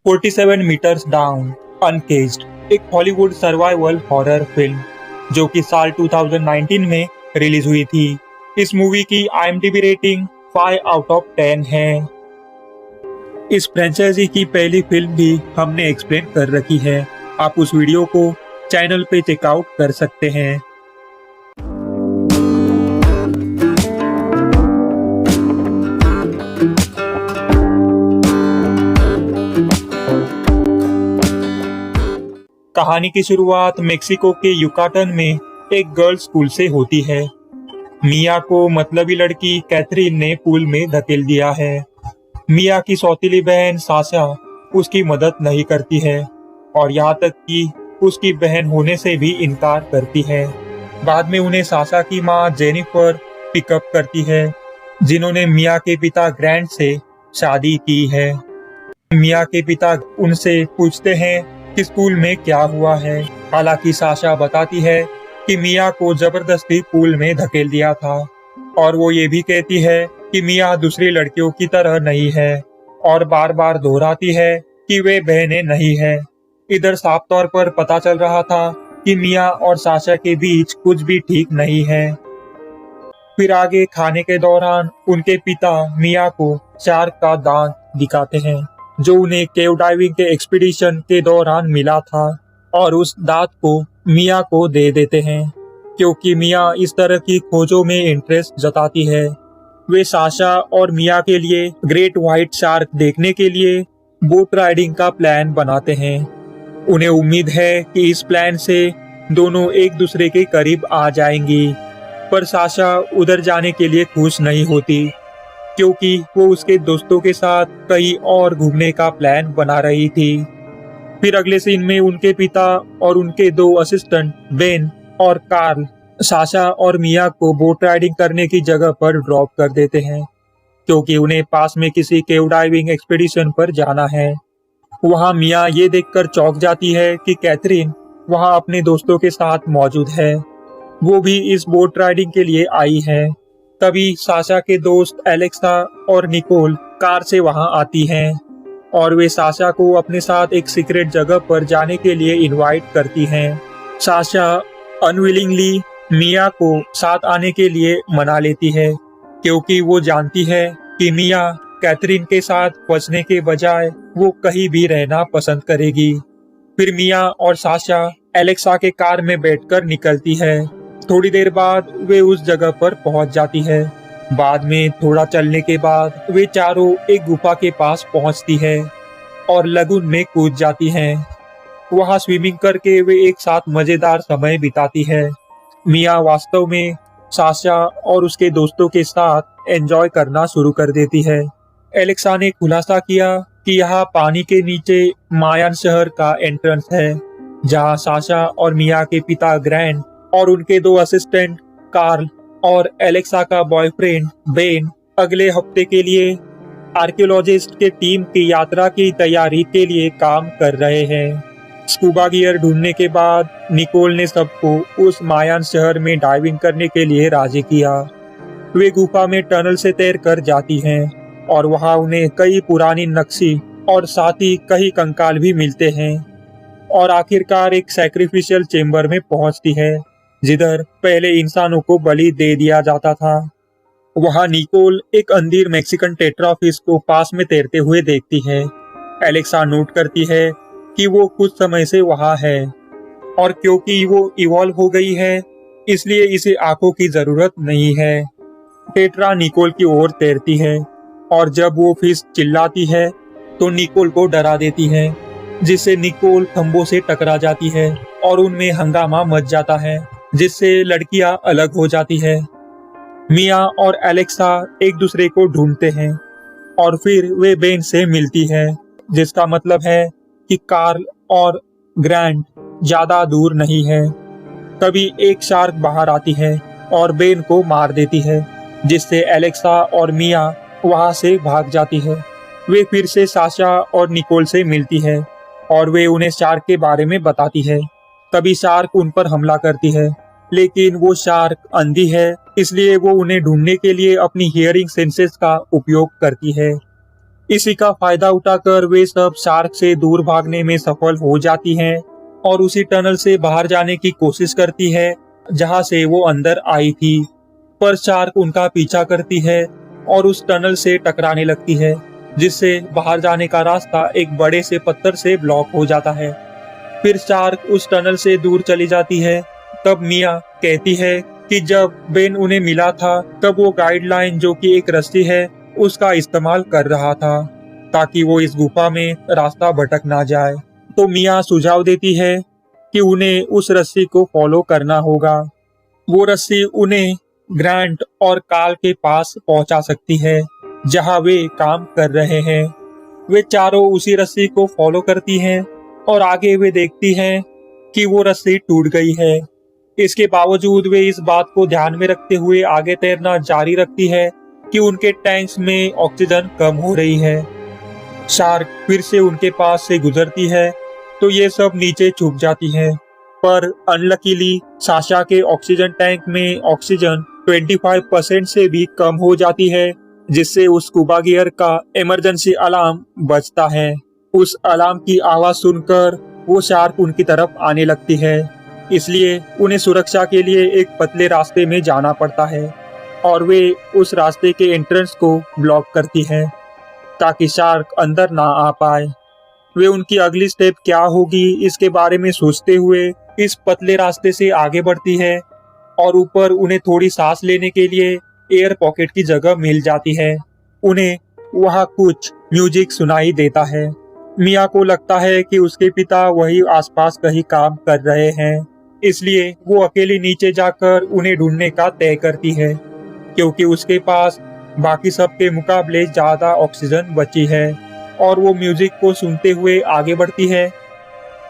47 metres down अनकेज्ड एक Hollywood survival horror film जो कि साल 2019 में रिलीज हुई थी। इस मूवी की IMDb रेटिंग 5 आउट ऑफ 10 है। इस फ्रेंचाइजी की पहली फिल्म भी हमने एक्सप्लेन कर रखी है। आप उस वीडियो को चैनल पे चेकआउट कर सकते हैं। कहानी की शुरुआत मेक्सिको के युकाटन में एक गर्ल्स स्कूल से होती है। मिया को मतलबी लड़की कैथरीन ने पूल में धकेल दिया है। मिया की सौतीली बहन साशा उसकी मदद नहीं करती है और यहाँ तक कि उसकी बहन होने से भी इनकार करती है। बाद में उन्हें साशा की माँ जेनिफर पिकअप करती है, जिन्होंने मिया के पिता ग्रैंट से शादी की है। मिया के पिता उनसे पूछते हैं कि स्कूल में क्या हुआ है। हालांकि साशा बताती है कि मिया को जबरदस्ती पूल में धकेल दिया था और वो ये भी कहती है कि मिया दूसरी लड़कियों की तरह नहीं है और बार बार दोहराती है कि वे बहनें नहीं है। इधर साफ तौर पर पता चल रहा था कि मिया और साशा के बीच कुछ भी ठीक नहीं है। फिर आगे खाने के दौरान उनके पिता मिया को शार्क का दांत दिखाते हैं जो उन्हें केव डाइविंग के एक्सपीडिशन के दौरान मिला था और उस दांत को मिया को दे देते हैं क्योंकि मिया इस तरह की खोजों में इंटरेस्ट जताती है। वे साशा और मिया के लिए ग्रेट व्हाइट शार्क देखने के लिए बोट राइडिंग का प्लान बनाते हैं। उन्हें उम्मीद है कि इस प्लान से दोनों एक दूसरे के करीब आ जाएंगी, पर साशा उधर जाने के लिए खुश नहीं होती क्योंकि वो उसके दोस्तों के साथ कहीं और घूमने का प्लान बना रही थी। फिर अगले सीन में उनके पिता और उनके दो असिस्टेंट बेन और कार्ल साशा और मिया को बोट राइडिंग करने की जगह पर ड्रॉप कर देते हैं क्योंकि उन्हें पास में किसी केव डाइविंग एक्सपीडिशन पर जाना है। वहां मिया ये देखकर चौंक जाती है कि कैथरीन वहां अपने दोस्तों के साथ मौजूद है। वो भी इस बोट राइडिंग के लिए आई है। तभी साशा के दोस्त एलेक्सा और निकोल कार से वहां आती हैं और वे साशा को अपने साथ एक सीक्रेट जगह पर जाने के लिए इनवाइट करती हैं। साशा अनविलिंगली मिया को साथ आने के लिए मना लेती है क्योंकि वो जानती है कि मिया कैथरीन के साथ फंसने के बजाय वो कहीं भी रहना पसंद करेगी। फिर मिया और साशा एलेक्सा के कार में बैठकर निकलती है। थोड़ी देर बाद वे उस जगह पर पहुंच जाती है। बाद में थोड़ा चलने के बाद वे चारों एक गुफा के पास पहुंचती है और लगून में कूद जाती हैं। वहां स्विमिंग करके वे एक साथ मजेदार समय बिताती है। मिया वास्तव में साशा और उसके दोस्तों के साथ एंजॉय करना शुरू कर देती है। एलेक्सा ने खुलासा किया कि यहाँ पानी के नीचे मायान शहर का एंट्रेंस है, जहाँ साशा और मिया के पिता ग्रैंड और उनके दो असिस्टेंट कार्ल और एलेक्सा का बॉयफ्रेंड बेन अगले हफ्ते के लिए आर्कियोलॉजिस्ट के टीम की यात्रा की तैयारी के लिए काम कर रहे हैं। स्कूबा गियर ढूंढने के बाद निकोल ने सबको उस मायान शहर में डाइविंग करने के लिए राजी किया। वे गुफा में टनल से तैर कर जाती हैं और वहां उन्हें कई पुरानी नक्शी और साथ ही कई कंकाल भी मिलते हैं और आखिरकार एक सैक्रिफिशियल चेम्बर में पहुंचती है जिधर पहले इंसानों को बलि दे दिया जाता था। वहां निकोल एक अंधीर मैक्सिकन टेट्राफिश को पास में तैरते हुए देखती है। एलेक्सा नोट करती है कि वो कुछ समय से वहां है और क्योंकि वो इवॉल्व हो गई है इसलिए इसे आंखों की जरूरत नहीं है। टेट्रा निकोल की ओर तैरती है और जब वो फिश चिल्लाती है तो निकोल को डरा देती है, जिससे निकोल खंभों से टकरा जाती है और उनमें हंगामा मच जाता है, जिससे लड़कियां अलग हो जाती है। मिया और एलेक्सा एक दूसरे को ढूंढते हैं और फिर वे बेन से मिलती है, जिसका मतलब है कि कार्ल और ग्रैंड ज्यादा दूर नहीं है। तभी एक शार्क बाहर आती है और बेन को मार देती है, जिससे एलेक्सा और मिया वहां से भाग जाती है। वे फिर से साशा और निकोल से मिलती है और वे उन्हें शार्क के बारे में बताती है। तभी शार्क उन पर हमला करती है, लेकिन वो शार्क अंधी है, इसलिए वो उन्हें ढूंढने के लिए अपनी हियरिंग सेंसेस का उपयोग करती है। इसी का फायदा उठाकर वे सब शार्क से दूर भागने में सफल हो जाती हैं और उसी टनल से बाहर जाने की कोशिश करती है जहां से वो अंदर आई थी। पर शार्क उनका पीछा करती है और उस टनल से टकराने लगती है, जिससे बाहर जाने का रास्ता एक बड़े से पत्थर से ब्लॉक हो जाता है। फिर शार्क उस टनल से दूर चली जाती है। तब मिया कहती है कि जब बेन उन्हें मिला था तब वो गाइडलाइन जो कि एक रस्सी है उसका इस्तेमाल कर रहा था ताकि वो इस गुफा में रास्ता भटक ना जाए। तो मिया सुझाव देती है कि उन्हें उस रस्सी को फॉलो करना होगा। वो रस्सी उन्हें ग्रांट और कार्ल के पास पहुंचा सकती है जहां वे काम कर रहे हैं। वे चारों उसी रस्सी को फॉलो करती हैं और आगे वे देखती हैं कि वो रस्सी टूट गई है। इसके बावजूद वे इस बात को ध्यान में रखते हुए आगे तैरना जारी रखती है कि उनके टैंक्स में ऑक्सीजन कम हो रही है। शार्क फिर से उनके पास से गुजरती है तो ये सब नीचे छुप जाती है, पर अनलकीली साशा के ऑक्सीजन टैंक में ऑक्सीजन 25% से भी कम हो जाती है, जिससे उस स्कूबा गियर का इमरजेंसी अलार्म बजता है। उस अलार्म की आवाज सुनकर वो शार्क उनकी तरफ आने लगती है, इसलिए उन्हें सुरक्षा के लिए एक पतले रास्ते में जाना पड़ता है और वे उस रास्ते के एंट्रेंस को ब्लॉक करती है ताकि शार्क अंदर ना आ पाए। वे उनकी अगली स्टेप क्या होगी इसके बारे में सोचते हुए इस पतले रास्ते से आगे बढ़ती है और ऊपर उन्हें थोड़ी सांस लेने के लिए एयर पॉकेट की जगह मिल जाती है। उन्हें वहां कुछ म्यूजिक सुनाई देता है। मिया को लगता है कि उसके पिता वही आसपास कहीं काम कर रहे हैं, इसलिए वो अकेली नीचे जाकर उन्हें ढूंढने का तय करती है क्योंकि उसके पास बाकी सब के मुकाबले ज्यादा ऑक्सीजन बची है और वो म्यूजिक को सुनते हुए आगे बढ़ती है।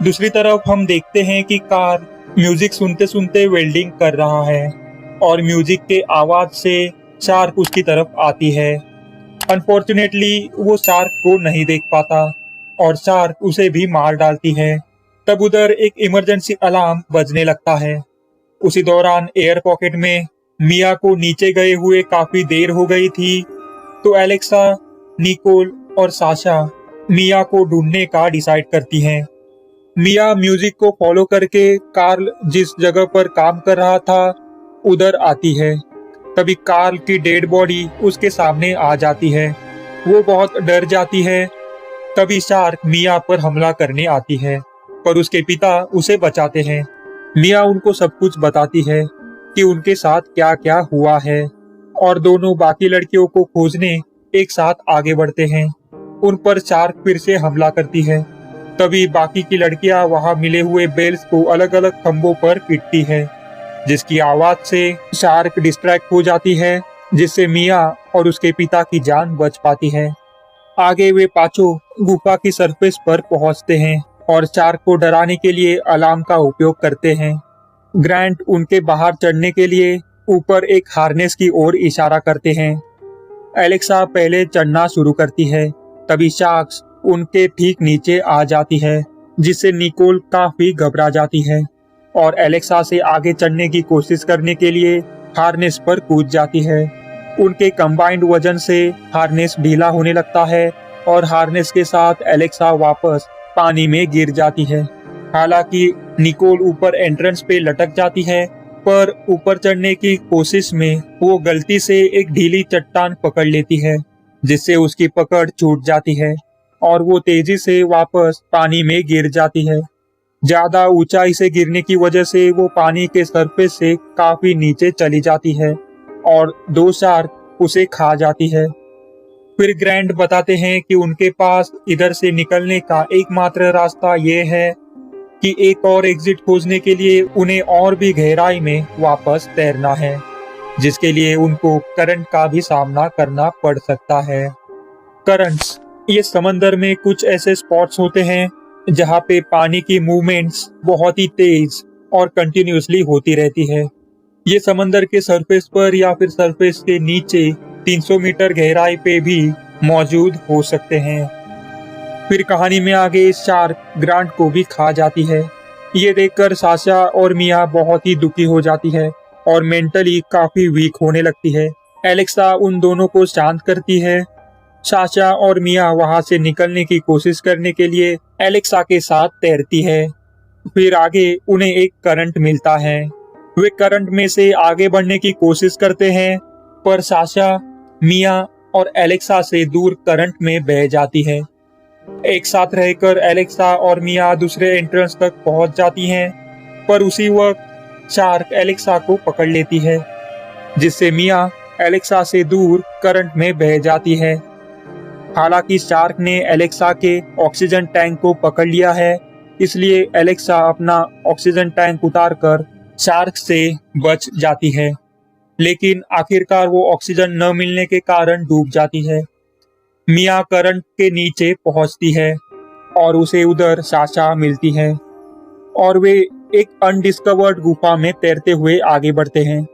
दूसरी तरफ हम देखते हैं कि कार्ल म्यूजिक सुनते सुनते वेल्डिंग कर रहा है और म्यूजिक के आवाज से शार्क उसकी तरफ आती है। अनफॉर्चुनेटली वो शार्क को नहीं देख पाता और शार्क उसे भी मार डालती है। तब उधर एक इमरजेंसी अलार्म बजने लगता है। उसी दौरान एयर पॉकेट में मिया को नीचे गए हुए काफी देर हो गई थी, तो एलेक्सा, निकोल और साशा मिया को ढूंढने का डिसाइड करती हैं। मिया म्यूजिक को फॉलो करके कार्ल जिस जगह पर काम कर रहा था उधर आती है। तभी कार्ल की डेड बॉडी उसके सामने आ जाती है। वो बहुत डर जाती है। तभी शार्क मिया पर हमला करने आती है, पर उसके पिता उसे बचाते हैं। मिया उनको सब कुछ बताती है कि उनके साथ क्या क्या हुआ है और दोनों बाकी लड़कियों को खोजने एक साथ आगे बढ़ते हैं। उन पर शार्क फिर से हमला करती है। तभी बाकी की लड़कियां वहां मिले हुए बेल्स को अलग अलग खंभों पर पीटती है, जिसकी आवाज से शार्क डिस्ट्रैक्ट हो जाती है, जिससे मिया और उसके पिता की जान बच पाती है। आगे वे पांचों गुफा की सरफेस पर पहुंचते हैं और शार्क को डराने के लिए अलार्म का उपयोग करते हैं। ग्रांट उनके बाहर चढ़ने के लिए ऊपर एक हार्नेस की ओर इशारा करते हैं। एलेक्सा पहले चढ़ना शुरू करती है, तभी शार्क उनके ठीक नीचे आ जाती है, जिससे निकोल काफी घबरा जाती है और एलेक्सा से आगे चढ़ने की कोशिश करने के लिए हार्नेस पर कूद जाती है। उनके कंबाइंड वजन से हार्नेस ढीला होने लगता है और हार्नेस के साथ एलेक्सा वापस पानी में गिर जाती है। हालांकि निकोल ऊपर एंट्रेंस पे लटक जाती है, पर ऊपर चढ़ने की कोशिश में वो गलती से एक ढीली चट्टान पकड़ लेती है, जिससे उसकी पकड़ छूट जाती है और वो तेजी से वापस पानी में गिर जाती है। ज्यादा ऊंचाई से गिरने की वजह से वो पानी के सरफेस से काफी नीचे चली जाती है और दो शार्क उसे खा जाती है। फिर ग्रैंड बताते हैं कि उनके पास इधर से निकलने का एकमात्र रास्ता ये है कि एक और एग्जिट खोजने के लिए उन्हें और भी गहराई में वापस तैरना है, जिसके लिए उनको करंट का भी सामना करना पड़ सकता है। करंट्स ये समंदर में कुछ ऐसे स्पॉट्स होते हैं जहाँ पे पानी की मूवमेंट्स बहुत ही तेज और कंटिन्यूअसली होती रहती है। ये समंदर के सरफेस पर या फिर सरफेस के नीचे 300 मीटर गहराई पे भी मौजूद हो सकते हैं। फिर कहानी में आगे शार्क ग्रांट को भी खा जाती है। ये देखकर साशा और मिया बहुत ही दुखी हो जाती है और मेंटली काफी वीक होने लगती है। एलेक्सा उन दोनों को शांत करती है साशा और मिया वहां से निकलने की कोशिश करने के लिए एलेक्सा के साथ तैरती है। फिर आगे उन्हें एक करंट मिलता है। वे करंट में से आगे बढ़ने की कोशिश करते हैं, पर साशा, मिया और एलेक्सा से दूर करंट में बह जाती है। एक साथ रहकर एलेक्सा और मिया दूसरे एंट्रेंस तक पहुंच जाती हैं, पर उसी वक्त शार्क एलेक्सा को पकड़ लेती है, जिससे मिया एलेक्सा से दूर करंट में बह जाती है। हालांकि शार्क ने एलेक्सा के ऑक्सीजन टैंक को पकड़ लिया है, इसलिए एलेक्सा अपना ऑक्सीजन टैंक उतारकर शार्क से बच जाती है। लेकिन आखिरकार वो ऑक्सीजन न मिलने के कारण डूब जाती है। मिया करंट के नीचे पहुंचती है और उसे उधर साशा मिलती है और वे एक अनडिस्कवर्ड गुफा में तैरते हुए आगे बढ़ते हैं।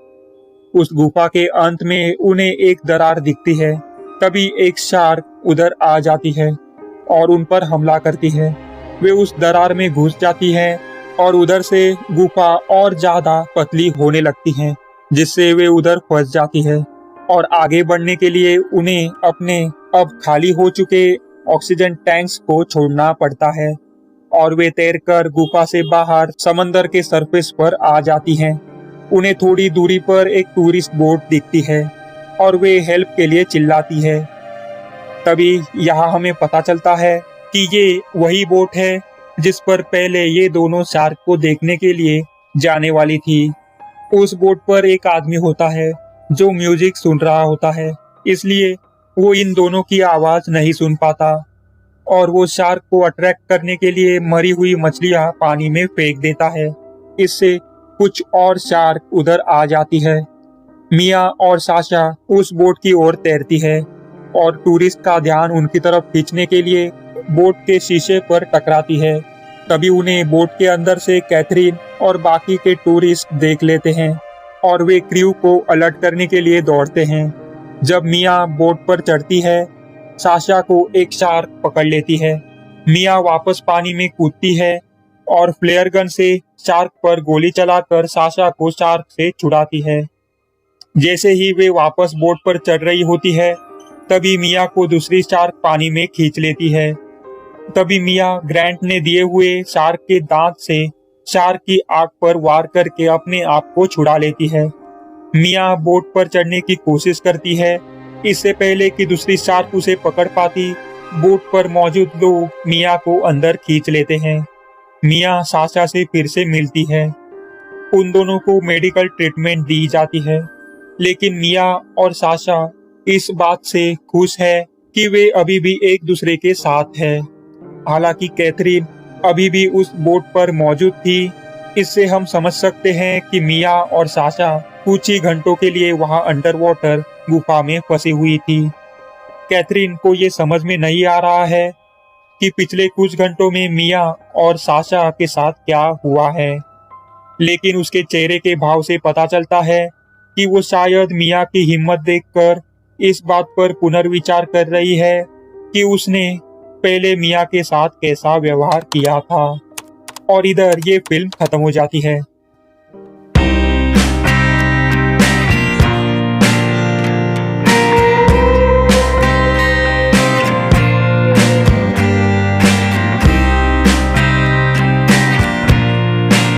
उस गुफा के अंत में उन्हें एक दरार दिखती है। तभी एक शार्क उधर आ जाती है और उन पर हमला करती है। वे उस दरार में घुस जाती है और उधर से गुफा और ज्यादा पतली होने लगती है, जिससे वे उधर फंस जाती है और आगे बढ़ने के लिए उन्हें अपने अब खाली हो चुके ऑक्सीजन टैंक्स को छोड़ना पड़ता है और वे तैरकर गुफा से बाहर समंदर के सरफेस पर आ जाती हैं। उन्हें थोड़ी दूरी पर एक टूरिस्ट बोट दिखती है और वे हेल्प के लिए चिल्लाती है। तभी यहाँ हमें पता चलता है कि ये वही बोट है जिस पर पहले ये दोनों शार्क को देखने के लिए जाने वाली थी। उस बोट पर एक आदमी होता है जो म्यूजिक सुन रहा होता है, इसलिए वो इन दोनों की आवाज नहीं सुन पाता और वो शार्क को अट्रैक्ट करने के लिए मरी हुई मछलियां पानी में फेंक देता है। इससे कुछ और शार्क उधर आ जाती है। मिया और साशा उस बोट की ओर तैरती है और टूरिस्ट का ध्यान उनकी तरफ खींचने के लिए बोट के शीशे पर टकराती है। तभी उन्हें बोट के अंदर से कैथरीन और बाकी के टूरिस्ट देख लेते हैं और वे क्रू को अलर्ट करने के लिए दौड़ते हैं। जब मिया बोट पर चढ़ती है, साशा को एक शार्क पकड़ लेती है। मिया वापस पानी में कूदती है और फ्लेयर गन से शार्क पर गोली चलाकर साशा को शार्क से छुड़ाती है। जैसे ही वे वापस बोट पर चढ़ रही होती है, तभी मिया को दूसरी शार्क पानी में खींच लेती है। तभी मिया ग्रैंट ने दिए हुए शार्क के दांत से शार्क की आंख पर वार करके अपने आप को छुड़ा लेती है। मिया बोट पर चढ़ने की कोशिश करती है। इससे पहले कि दूसरी शार्क उसे पकड़ पाती, बोट पर मौजूद लोग मिया को अंदर खींच लेते हैं। मिया साशा से फिर से मिलती है। उन दोनों को मेडिकल ट्रीटमेंट दी जाती है, लेकिन मिया और साशा इस बात से खुश है कि वे अभी भी एक दूसरे के साथ है। हालांकि कैथरीन अभी भी उस बोट पर मौजूद थी। इससे हम समझ सकते हैं कि मिया और साशा कुछ ही घंटों के लिए वहां अंडर वाटर गुफा में फंसी हुई थी। कैथरीन को ये समझ में नहीं आ रहा है कि पिछले कुछ घंटों में मिया और साशा के साथ क्या हुआ है, लेकिन उसके चेहरे के भाव से पता चलता है कि वो शायद मिया की हिम्मत देखकर इस बात पर पुनर्विचार कर रही है कि उसने पहले मिया के साथ कैसा व्यवहार किया था। और इधर ये फिल्म खत्म हो जाती है।